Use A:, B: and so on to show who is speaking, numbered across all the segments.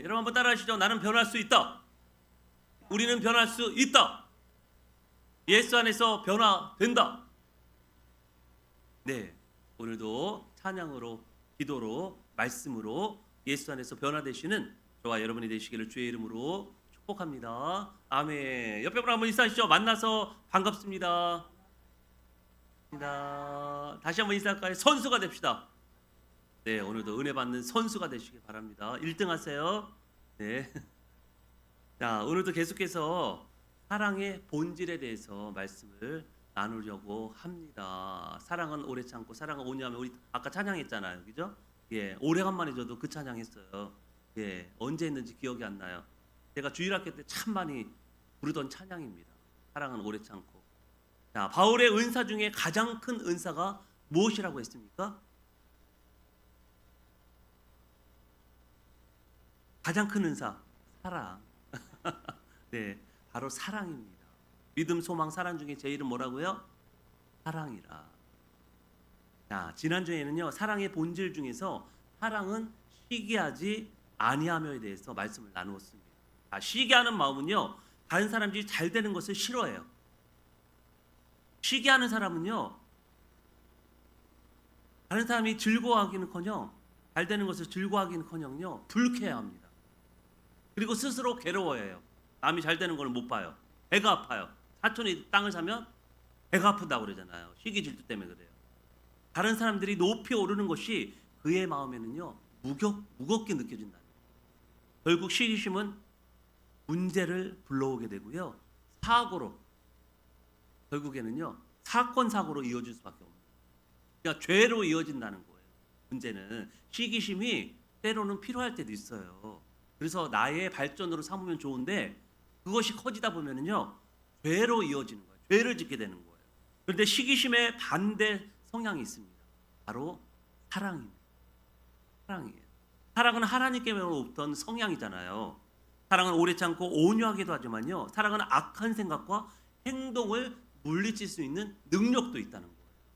A: 여러분 한번 따라하시죠. 나는 변할 수 있다. 우리는 변할 수 있다. 예수 안에서 변화된다. 네, 오늘도 찬양으로, 기도로, 말씀으로 예수 안에서 변화되시는 저와 여러분이 되시기를 주의 이름으로 축복합니다. 아멘. 옆에 분 한번 인사하시죠. 만나서 반갑습니다. 다시 한번 인사할까요? 선수가 됩시다. 네, 오늘도 은혜 받는 선수가 되시기 바랍니다. 1등 하세요. 네. 자, 오늘도 계속해서 사랑의 본질에 대해서 말씀을 나누려고 합니다. 사랑은 오래 참고 사랑은 온유하며, 우리 아까 찬양했잖아요. 그죠? 예, 오래간만에 저도 그 찬양했어요. 예, 언제 했는지 기억이 안 나요. 제가 주일학교 때 참 많이 부르던 찬양입니다. 사랑은 오래 참고. 자, 바울의 은사 중에 가장 큰 은사가 무엇이라고 했습니까? 가장 큰 은사, 사랑. 네, 바로 사랑입니다. 믿음, 소망, 사랑 중에 제일은 뭐라고요? 사랑이라. 자, 지난주에는요, 사랑의 본질 중에서 사랑은 시기하지 아니하며에 대해서 말씀을 나누었습니다. 자, 시기하는 마음은요, 다른 사람들이 잘 되는 것을 싫어해요. 시기하는 사람은요, 다른 사람이 즐거워하기는커녕, 잘 되는 것을 즐거워하기는커녕요, 불쾌해합니다. 그리고 스스로 괴로워해요. 남이 잘 되는 걸 못 봐요. 배가 아파요. 사촌이 땅을 사면 배가 아프다고 그러잖아요. 시기 질투 때문에 그래요. 다른 사람들이 높이 오르는 것이 그의 마음에는요, 무겁게 느껴진다. 결국 시기심은 문제를 불러오게 되고요, 사고로, 결국에는요, 사건 사고로 이어질 수밖에 없는 거예요. 그러니까 죄로 이어진다는 거예요. 문제는 시기심이 때로는 필요할 때도 있어요. 그래서 나의 발전으로 삼으면 좋은데 그것이 커지다 보면은요, 죄로 이어지는 거예요. 죄를 짓게 되는 거예요. 그런데 시기심의 반대 성향이 있습니다. 바로 사랑입니다. 사랑이에요. 사랑은 하나님께로부터 성향이잖아요. 사랑은 오래 참고 온유하기도 하지만요, 사랑은 악한 생각과 행동을 물리칠 수 있는 능력도 있다는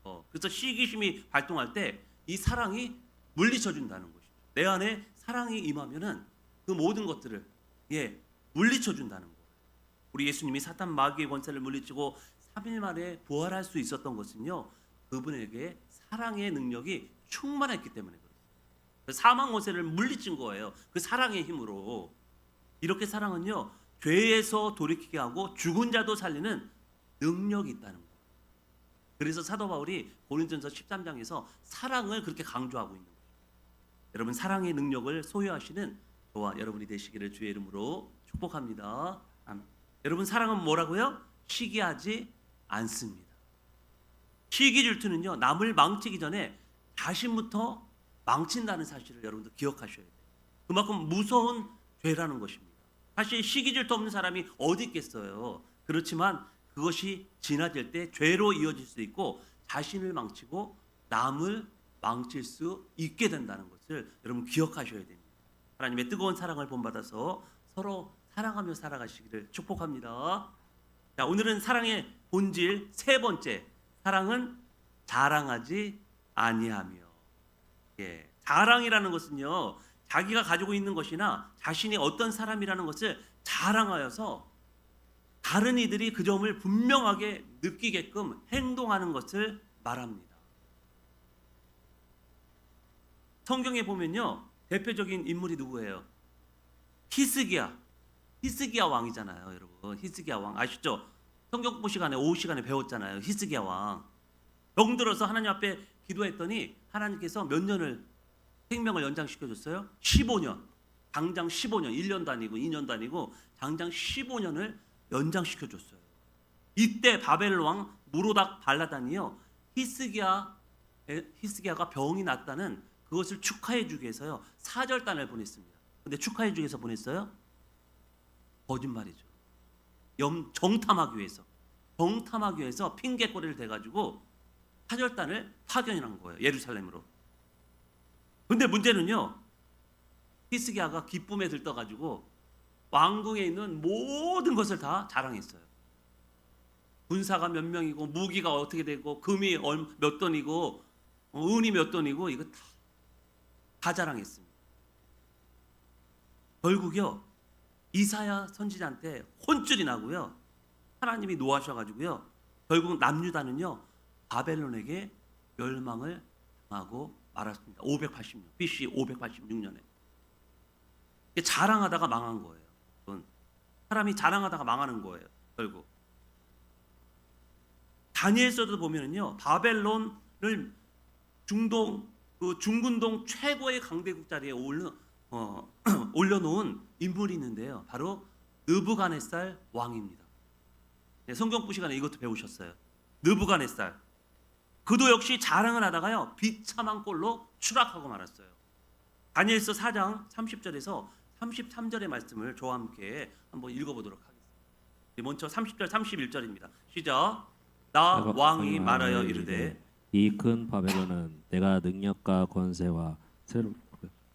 A: 거예요. 그래서 시기심이 발동할 때 이 사랑이 물리쳐 준다는 것이죠. 내 안에 사랑이 임하면은 그 모든 것들을 물리쳐 준다는 거예요. 우리 예수님이 사탄 마귀의 권세를 물리치고 3일 만에 부활할 수 있었던 것은요, 그분에게 사랑의 능력이 충만했기 때문에 그렇습니다. 사망 권세를 물리친 거예요. 그 사랑의 힘으로. 이렇게 사랑은요, 죄에서 돌이키게 하고 죽은 자도 살리는 능력이 있다는 거예요. 그래서 사도 바울이 고린도전서 13장에서 사랑을 그렇게 강조하고 있는 거예요. 여러분, 사랑의 능력을 소유하시는 저와 여러분이 되시기를 주의 이름으로 축복합니다. 아멘. 여러분, 사랑은 뭐라고요? 시기하지 않습니다. 시기 질투는요, 남을 망치기 전에 자신부터 망친다는 사실을 여러분도 기억하셔야 돼요. 그만큼 무서운 죄라는 것입니다. 사실 시기 질투 없는 사람이 어디 있겠어요. 그렇지만 그것이 지나칠 때 죄로 이어질 수 있고 자신을 망치고 남을 망칠 수 있게 된다는 것을 여러분 기억하셔야 됩니다. 하나님의 뜨거운 사랑을 본받아서 서로 사랑하며 살아가시기를 축복합니다. 자, 오늘은 사랑의 본질 세 번째, 사랑은 자랑하지 아니하며. 자랑이라는 것은요, 자기가 가지고 있는 것이나 자신이 어떤 사람이라는 것을 자랑하여서 다른 이들이 그 점을 분명하게 느끼게끔 행동하는 것을 말합니다. 성경에 보면요, 대표적인 인물이 누구예요? 히스기야 왕이잖아요, 여러분. 히스기야 왕 아시죠? 성경 공부 시간에 오후 시간에 배웠잖아요. 히스기야 왕. 병들어서 하나님 앞에 기도했더니 하나님께서 몇 년을 생명을 연장시켜 줬어요? 15년. 당장 15년. 1년도 아니고 2년도 아니고 당장 15년을 연장시켜 줬어요. 이때 바벨 왕 무로닥 발라단이요, 히스기야가 병이 났다는 그것을 축하해 주기 위해서요, 사절단을 보냈습니다. 근데 축하해 주기 위해서 보냈어요? 거짓말이죠. 정탐하기 위해서 핑계거리를 대가지고 사절단을 파견한 거예요, 예루살렘으로. 근데 문제는요, 히스기야가 기쁨에 들떠가지고 왕궁에 있는 모든 것을 다 자랑했어요. 군사가 몇 명이고 무기가 어떻게 되고 금이 몇 돈이고 은이 몇 돈이고 이거 다 자랑했습니다. 결국요 이사야 선지자한테 혼쭐이 나고요. 하나님이 노하셔가지고요. 결국 남유다는요 바벨론에게 멸망을 당하고 말았습니다. 586 BC 586년에 자랑하다가 망한 거예요. 사람이 자랑하다가 망하는 거예요. 결국 다니엘서도 보면은요 바벨론을 중근동 최고의 강대국 자리에 올려놓은 인물이 있는데요. 바로 느부갓네살 왕입니다. 네, 성경부 시간에 이것도 배우셨어요. 느부갓네살. 그도 역시 자랑을 하다가요 비참한 꼴로 추락하고 말았어요. 다니엘서 4장 30절에서 33절의 말씀을 저와 함께 한번 읽어보도록 하겠습니다. 먼저 30절 31절입니다. 시작. 나 왕이 말하여 이르되
B: 이 큰 바벨론은 내가 능력과 권세와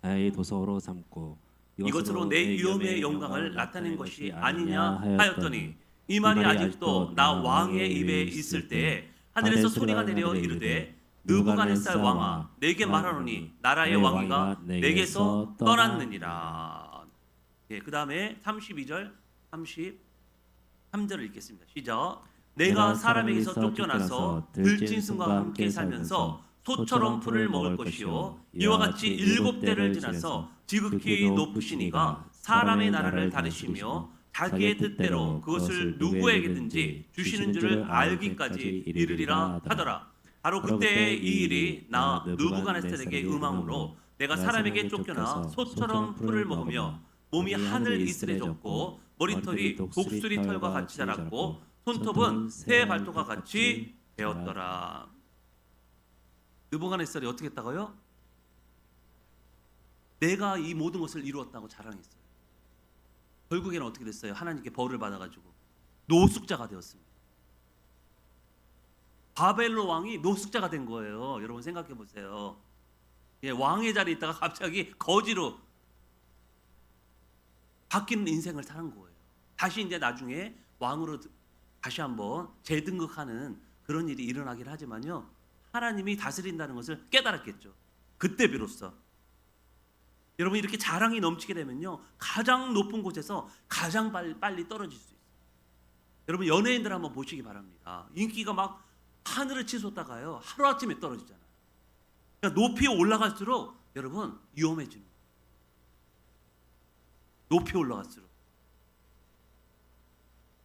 B: 나의 도서로 삼고
A: 이것으로 내 위엄의 영광을 나타낸 것이 아니냐 하였더니 이 말이 아직도 나 왕의 입에 있을 때에 하늘에서 소리가 내려 이르되 느부갓네살 왕아 내게 말하노니 나라의 왕위가 내게서 떠났느니라. 예, 그 다음에 32절 33절을 읽겠습니다. 시작. 내가 사람에게서 쫓겨나서 들짐승과 함께 살면서 소처럼 풀을 먹을 것이요 이와 같이 7대를 지나서 지극히 높으신 이가 사람의 나라를 다루시며 자기의 뜻대로 그것을 누구에게든지 주시는 줄을 알기까지 이르리라 하더라. 바로 그때의 이 일이 나 느부갓네살에게 음함으로 내가 사람에게 쫓겨나 소처럼 풀을 먹으며 몸이 하늘 이슬에 젖고 머리털이 독수리 털과 같이 자랐고 손톱은 새 발톱과 같이 되었더라. 느부갓네살이 어떻게 했다고요? 내가 이 모든 것을 이루었다고 자랑했어요. 결국에는 어떻게 됐어요? 하나님께 벌을 받아가지고 노숙자가 되었습니다. 바벨론 왕이 노숙자가 된 거예요. 여러분 생각해 보세요. 예, 왕의 자리에 있다가 갑자기 거지로 바뀌는 인생을 사는 거예요. 다시 이제 나중에 왕으로 다시 한번 재등극하는 그런 일이 일어나긴 하지만요. 하나님이 다스린다는 것을 깨달았겠죠. 그때 비로소. 여러분 이렇게 자랑이 넘치게 되면요. 가장 높은 곳에서 가장 빨리 떨어질 수 있어요. 여러분 연예인들 한번 보시기 바랍니다. 인기가 막 하늘을 치솟다가요. 하루아침에 떨어지잖아요. 그러니까 높이 올라갈수록 여러분 위험해지는 거예요. 높이 올라갈수록.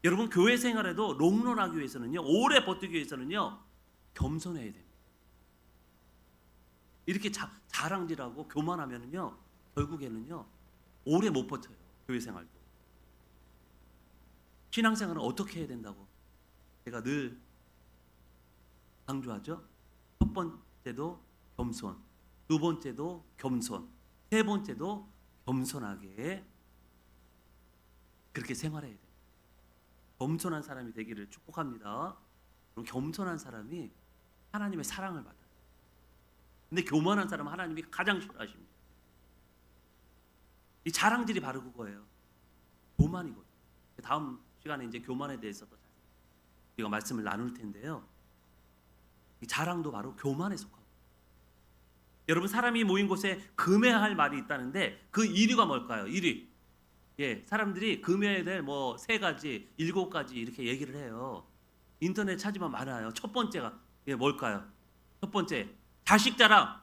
A: 여러분 교회 생활에도 롱런하기 위해서는요. 오래 버티기 위해서는요. 겸손해야 됩니다. 이렇게 자랑질하고 교만하면은요. 결국에는요. 오래 못 버텨요. 교회 생활도. 신앙생활은 어떻게 해야 된다고 제가 늘 강조하죠. 첫 번째도 겸손, 두 번째도 겸손, 세 번째도 겸손하게 그렇게 생활해야 돼요. 겸손한 사람이 되기를 축복합니다. 그럼 겸손한 사람이 하나님의 사랑을 받아요. 근데 교만한 사람은 하나님이 가장 싫어하십니다. 이 자랑질이 바로 그거예요. 교만이거든요. 다음 시간에 이제 교만에 대해서도 우리가 말씀을 나눌 텐데요. 이 자랑도 바로 교만에 속하고. 여러분 사람이 모인 곳에 금해야 할 말이 있다는데 그 1위가 뭘까요? 1위. 예, 사람들이 금해야 될 뭐 3가지, 7가지 이렇게 얘기를 해요. 인터넷 찾으면 많아요. 첫 번째가 뭘까요? 첫 번째 자식 자랑.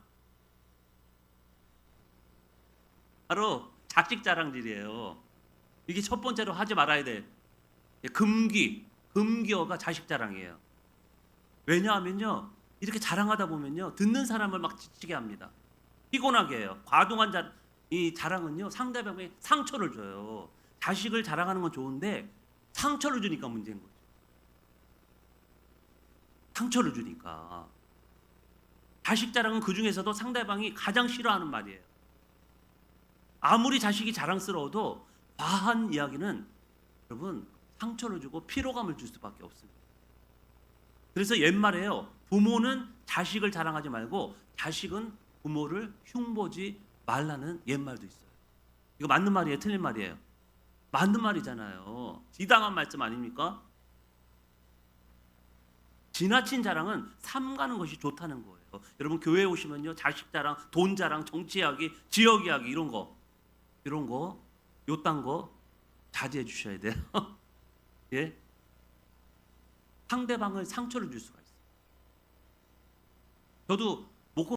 A: 바로 자식 자랑질이에요. 이게 첫 번째로 하지 말아야 돼. 금기어가 자식 자랑이에요. 왜냐하면요, 이렇게 자랑하다 보면요, 듣는 사람을 막 지치게 합니다. 피곤하게 해요. 과도한 이 자랑은요, 상대방에 상처를 줘요. 자식을 자랑하는 건 좋은데 상처를 주니까 문제인 거죠. 상처를 주니까. 자식 자랑은 그 중에서도 상대방이 가장 싫어하는 말이에요. 아무리 자식이 자랑스러워도 과한 이야기는 여러분 상처를 주고 피로감을 줄 수밖에 없습니다. 그래서 옛말에요. 부모는 자식을 자랑하지 말고 자식은 부모를 흉보지 말라는 옛말도 있어요. 이거 맞는 말이에요? 틀린 말이에요? 맞는 말이잖아요. 지당한 말씀 아닙니까? 지나친 자랑은 삼가는 것이 좋다는 거예요. 여러분 교회에 오시면요. 자식 자랑, 돈 자랑, 정치 이야기, 지역 이야기 이런 거 요딴 거 자제해 주셔야 돼요. 예? 상대방을 상처를 줄 수가 있어요. 저도 목호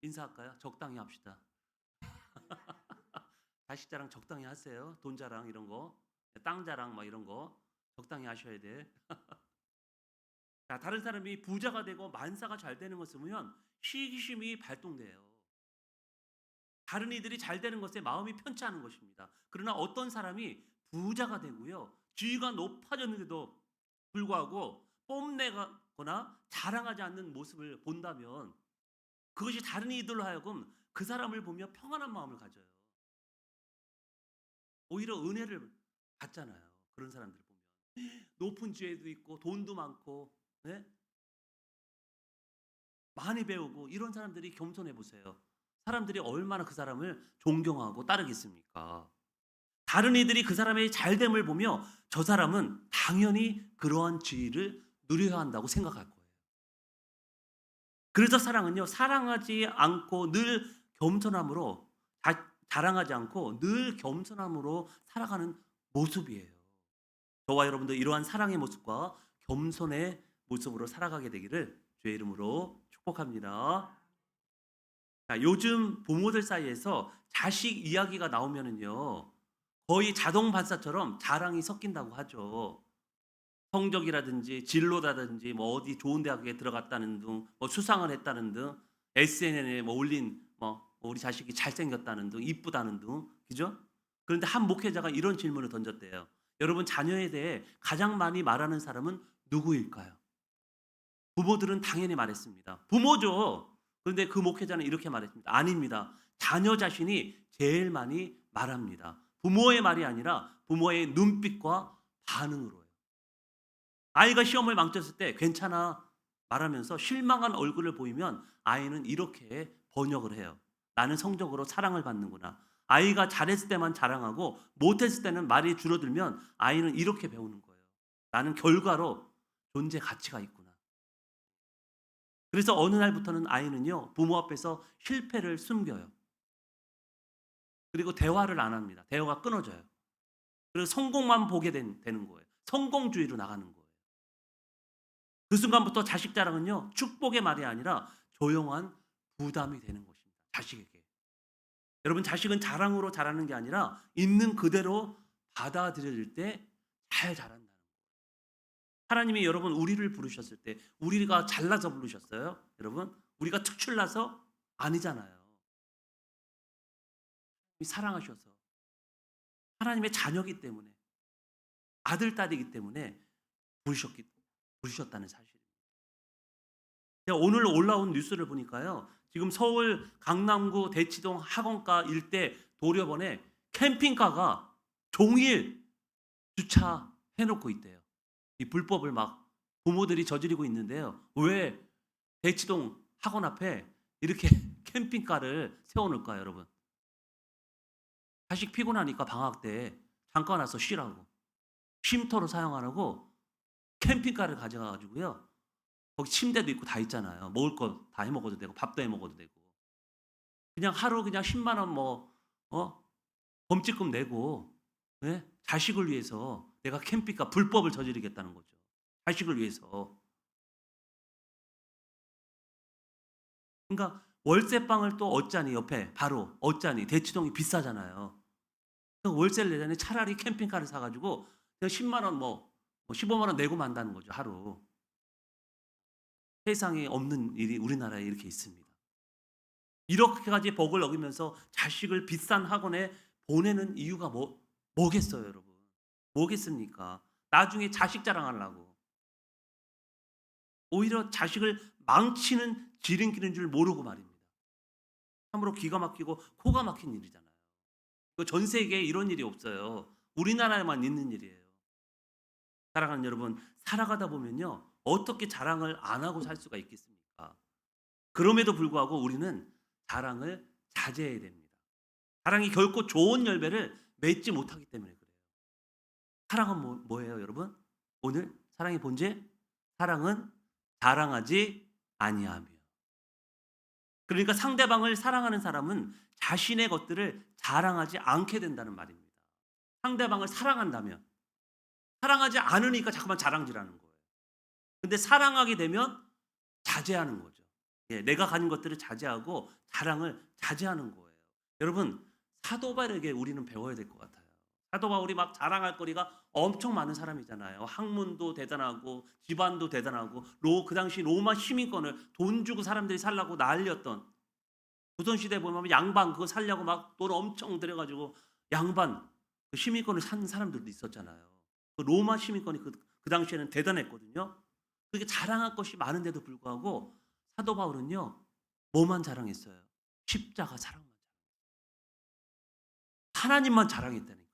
A: 인사할까요? 적당히 합시다. 자식 자랑 적당히 하세요. 돈 자랑 이런 거, 땅 자랑 막 이런 거 적당히 하셔야 돼. 자, 다른 사람이 부자가 되고 만사가 잘 되는 것을 보면 시기심이 발동돼요. 다른 이들이 잘 되는 것에 마음이 편치 않은 것입니다. 그러나 어떤 사람이 부자가 되고요, 지위가 높아졌는데도 불구하고 뽐내거나 자랑하지 않는 모습을 본다면 그것이 다른 이들로 하여금 그 사람을 보며 평안한 마음을 가져요. 오히려 은혜를 받잖아요. 그런 사람들 보면 높은 지위도 있고 돈도 많고, 네? 많이 배우고 이런 사람들이 겸손해 보세요. 사람들이 얼마나 그 사람을 존경하고 따르겠습니까? 다른 이들이 그 사람의 잘됨을 보며 저 사람은 당연히 그러한 지위를 누려야 한다고 생각할 거예요. 그래서 사랑은요, 사랑하지 않고 늘 겸손함으로, 자랑하지 않고 늘 겸손함으로 살아가는 모습이에요. 저와 여러분도 이러한 사랑의 모습과 겸손의 모습으로 살아가게 되기를 주의 이름으로 축복합니다. 자, 요즘 부모들 사이에서 자식 이야기가 나오면은요, 거의 자동 발사처럼 자랑이 섞인다고 하죠. 성적이라든지 진로라든지 뭐 어디 좋은 대학에 들어갔다는 등, 뭐 수상을 했다는 등, SNS에 뭐 올린 뭐 우리 자식이 잘생겼다는 등, 이쁘다는 등, 그죠? 그런데 한 목회자가 이런 질문을 던졌대요. 여러분 자녀에 대해 가장 많이 말하는 사람은 누구일까요? 부모들은 당연히 말했습니다. 부모죠. 그런데 그 목회자는 이렇게 말했습니다. 아닙니다. 자녀 자신이 제일 많이 말합니다. 부모의 말이 아니라 부모의 눈빛과 반응으로요. 아이가 시험을 망쳤을 때 괜찮아 말하면서 실망한 얼굴을 보이면 아이는 이렇게 번역을 해요. 나는 성적으로 사랑을 받는구나. 아이가 잘했을 때만 자랑하고 못했을 때는 말이 줄어들면 아이는 이렇게 배우는 거예요. 나는 결과로 존재 가치가 있구나. 그래서 어느 날부터는 아이는요, 부모 앞에서 실패를 숨겨요. 그리고 대화를 안 합니다. 대화가 끊어져요. 그래서 성공만 보게 되는 거예요. 성공주의로 나가는 거예요. 그 순간부터 자식 자랑은요, 축복의 말이 아니라 조용한 부담이 되는 것입니다. 자식에게. 여러분, 자식은 자랑으로 자라는 게 아니라 있는 그대로 받아들여질 때 잘 자란다는 거예요. 하나님이 여러분 우리를 부르셨을 때 우리가 잘나서 부르셨어요? 여러분, 우리가 특출나서 아니잖아요. 사랑하셔서 하나님의 자녀이기 때문에, 아들 딸이기 때문에 부르셨다는 사실입니다. 제가 오늘 올라온 뉴스를 보니까요, 지금 서울 강남구 대치동 학원가 일대 도료원에 캠핑카가 종일 주차해놓고 있대요. 이 불법을 막 부모들이 저지르고 있는데요. 왜 대치동 학원 앞에 이렇게 캠핑카를 세워놓을까요, 여러분? 자식 피곤하니까 방학 때 잠깐 와서 쉬라고, 쉼터로 사용하라고 캠핑카를 가져가가지고요, 거기 침대도 있고 다 있잖아요. 먹을 거 다 해 먹어도 되고 밥도 해 먹어도 되고, 그냥 하루 그냥 10만 원 범칙금 내고, 예? 자식을 위해서 내가 캠핑카 불법을 저지르겠다는 거죠. 자식을 위해서. 그러니까 월세방을 또 얻자니, 옆에 바로 얻자니, 대치동이 비싸잖아요. 월세를 내자니 차라리 캠핑카를 사가지고 그냥 10만 원 15만 원 내고 만다는 거죠, 하루. 세상에 없는 일이 우리나라에 이렇게 있습니다. 이렇게까지 법을 어기면서 자식을 비싼 학원에 보내는 이유가 뭐겠어요, 여러분? 뭐겠습니까? 나중에 자식 자랑하려고. 오히려 자식을 망치는 지름길인 줄 모르고 말입니다. 참으로 기가 막히고 코가 막힌 일이잖아요. 이거 전 세계에 이런 일이 없어요. 우리나라에만 있는 일이에요. 사랑하는 여러분, 살아가다 보면요, 어떻게 자랑을 안 하고 살 수가 있겠습니까? 그럼에도 불구하고 우리는 자랑을 자제해야 됩니다. 자랑이 결코 좋은 열매를 맺지 못하기 때문에 그래요. 사랑은 뭐예요, 여러분? 오늘 사랑의 본질? 사랑은 자랑하지 아니하며. 그러니까 상대방을 사랑하는 사람은 자신의 것들을 자랑하지 않게 된다는 말입니다. 상대방을 사랑한다면, 사랑하지 않으니까 자꾸만 자랑질하는 거예요. 근데 사랑하게 되면 자제하는 거죠. 내가 가진 것들을 자제하고 자랑을 자제하는 거예요. 여러분, 사도 바울에게 우리는 배워야 될 것 같아요. 사도 바울이 막 자랑할 거리가 엄청 많은 사람이잖아요. 학문도 대단하고 집안도 대단하고 그 당시 로마 시민권을 돈 주고 사람들이 살라고 난리였던, 조선시대에 보면 양반 그거 살려고 막 돈 엄청 들여가지고 양반 그 시민권을 산 사람들도 있었잖아요. 그 로마 시민권이 그 당시에는 대단했거든요. 그렇게 자랑할 것이 많은데도 불구하고 사도 바울은요, 뭐만 자랑했어요? 십자가 사랑만. 하나님만 자랑했다니까요.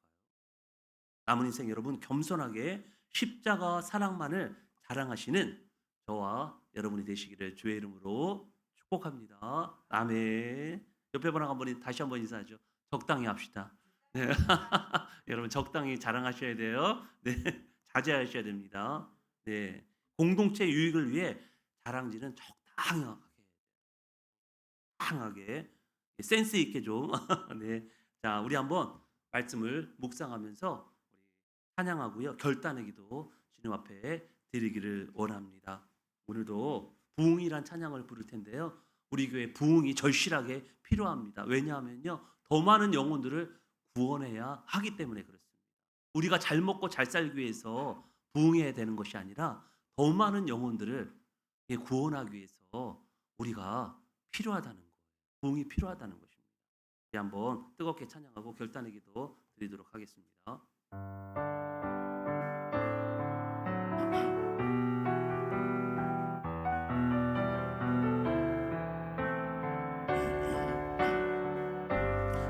A: 남은 인생 여러분, 겸손하게 십자가 사랑만을 자랑하시는 저와 여러분이 되시기를 주의 이름으로 축복합니다. 아멘. 옆에 분하고 한번 다시 한번 인사하죠. 적당히 합시다. 네. 여러분 적당히 자랑하셔야 돼요. 네. 자제하셔야 됩니다. 네. 공동체 유익을 위해 자랑질은 적당하게 센스 있게 좀. 네. 자, 우리 한번 말씀을 묵상하면서 우리 찬양하고요, 결단의 기도 주님 앞에 드리기를 원합니다. 오늘도 부흥이란 찬양을 부를 텐데요, 우리 교회 부흥이 절실하게 필요합니다. 왜냐하면요, 더 많은 영혼들을 구원해야 하기 때문에 그렇습니다. 우리가 잘 먹고 잘 살기 위해서 부흥해야 되는 것이 아니라 더 많은 영혼들을 구원하기 위해서 우리가 필요하다는 거예요. 부흥이 필요하다는 것입니다. 우리 한번 뜨겁게 찬양하고 결단의 기도 드리도록 하겠습니다.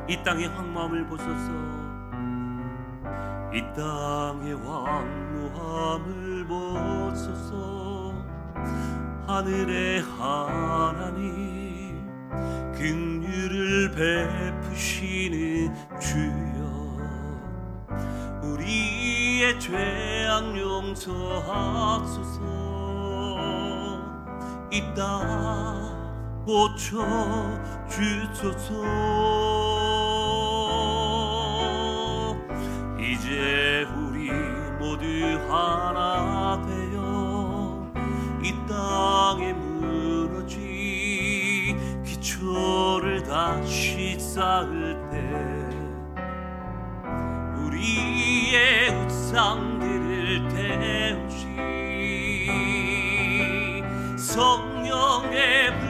A: 이 땅의 황무함을 보소서. 이 땅의 황무함을 보소서. 하늘의 하나님, 긍휼을 베푸시는 주여, 우리의 죄악 용서하소서. 이 땅 고쳐 주소서. 이제 우리 모두 하나 되어 이 땅에 무너진 기초를 다시 쌓을 때, 우리의 우상들을 태우시 성령의 불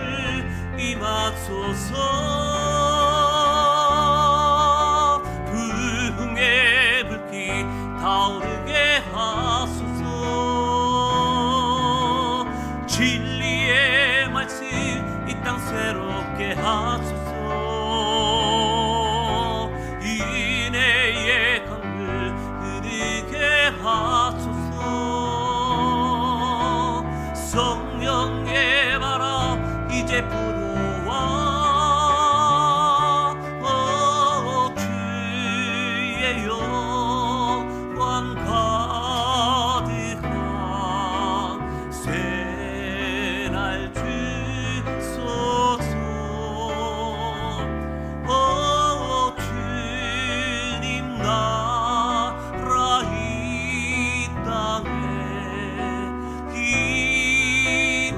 A: 임하소서. 부흥의 불길 타오르게 하소서. 진리의 말씀 이 땅 새롭게 하소서. 은혜의 강물 흐르게 하소서. 성령의 바람 이제 불어와. 주의 영광 가득한 새날 주소서. 주님 나라 이 땅에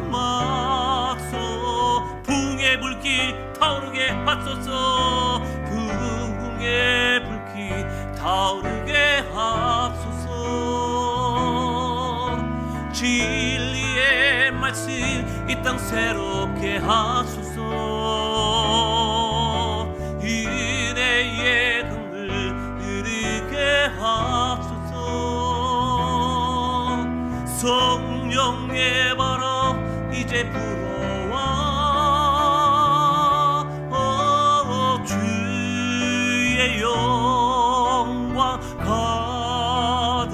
A: 임하소. 부흥의 불길 타오르게 하소서. 부흥의 불길 타오르게 하소서. 진리의 말씀 이 땅 새롭게 하소서. 은혜의 강물 흐르게 하소서. 성령의 바람 이제 불어와. 주의 영광 가득한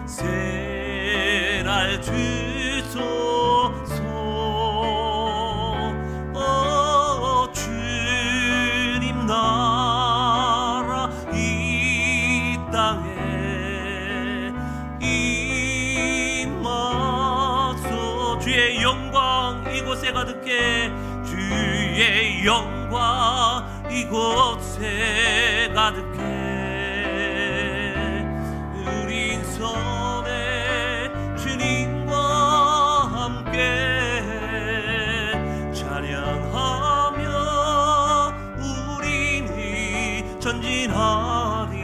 A: 새날 주소서. 이곳에 가득해 주의 영광 이곳에 가득해 우린 손에 주님과 함께 찬양하며 우린 전진하리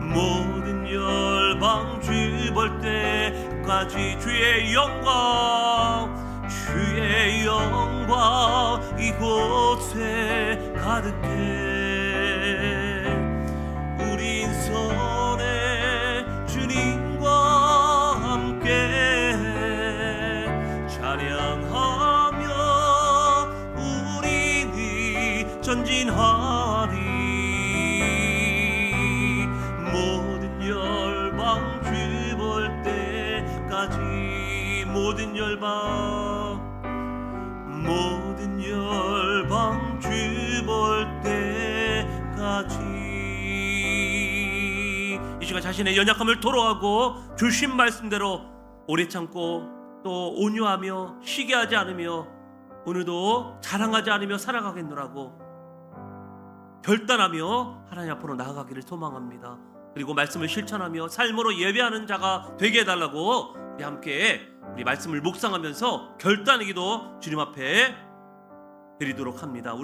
A: 모든 열방 주 볼 때까지 주의 영광 이곳에 가득해 우린 손에 주님과 함께 찬양하며 우린 전진하리 모든 열방 주 볼 때까지 모든 열방 주 볼 때까지 이 시간 자신의 연약함을 토로하고 주신 말씀대로 오래 참고 또 온유하며 쉬게 하지 않으며 오늘도 자랑하지 않으며 살아가겠노라고 결단하며 하나님 앞으로 나아가기를 소망합니다. 그리고 말씀을 실천하며 삶으로 예배하는 자가 되게 해달라고 우리 함께 우리 말씀을 묵상하면서 결단의 기도 주님 앞에 드리도록 합니다.